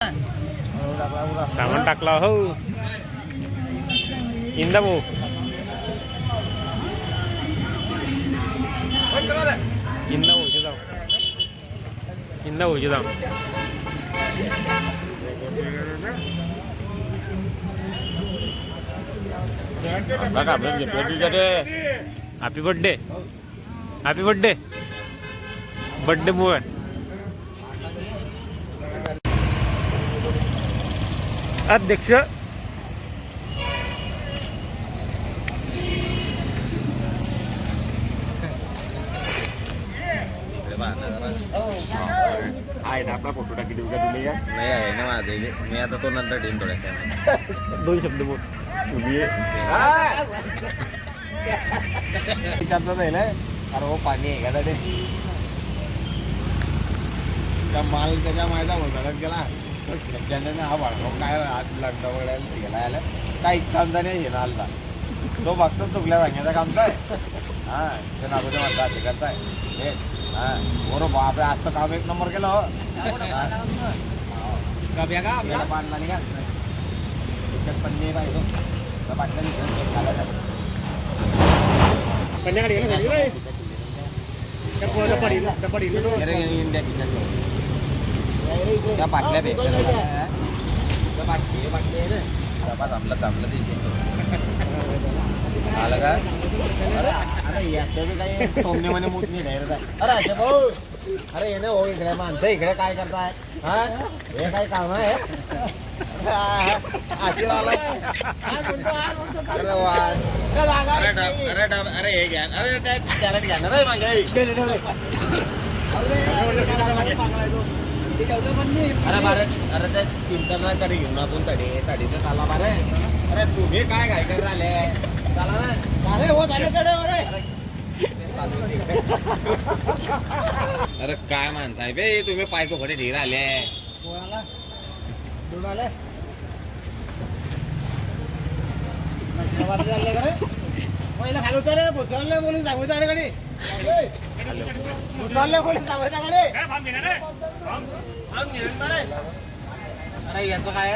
सामान टाकला हो इंदा भाऊ इंदा भाऊचे जाऊ इंदा भाऊचे जाऊ happy birthday happy birthday birthday boy अध्यक्ष आहे ना आपला फोटो टाकी देऊ का तुम्ही नाही आहे ना माझे मी आता तो नंतर देईन थोड्या दोन शब्द बोल अरे हो पाणी आहे का ते माल त्याच्या माझा बोलतात गेला त्याच्याने हा बाळा काय आज लग्न वगैरे गेला आला काही कामदा नाही आहे ना आलता तो बघतो चुकल्या वांग्याचा कामचा आहे हा ते नागोच्या म्हणता ते करताय हे हा बरोबर बापरे आज तर काम एक नंबर केलं हो पाडला नाही का त्याच्यात पन्नी पाहिजे तर पाटल्या त्या पाटल्या भेटल्या थांबलं थांबलं आलं का अरे याचं काही सोमने म्हणे मूत नाही डायरेक्ट अरे अच्छा भाऊ अरे ये ना हो इकडे माणसं इकडे काय करताय हा हे काय काम आहे अरे हे घ्या अरे काय कॅरेट घ्या ना रे मागे अरे बारे अरे त्या चिंता तरी घेऊन आपण तडीचं चाला बारे अरे तुम्ही काय काय कर झाले चला ना अरे हो झाले चढे अरे काय म्हणताय बे तुम्ही पायको कडे ढीर आले पहिला खालो तर भुसारले बोलून सांगू अरे कडे भुसारले बोलून सांगू कडे अरे याचं काय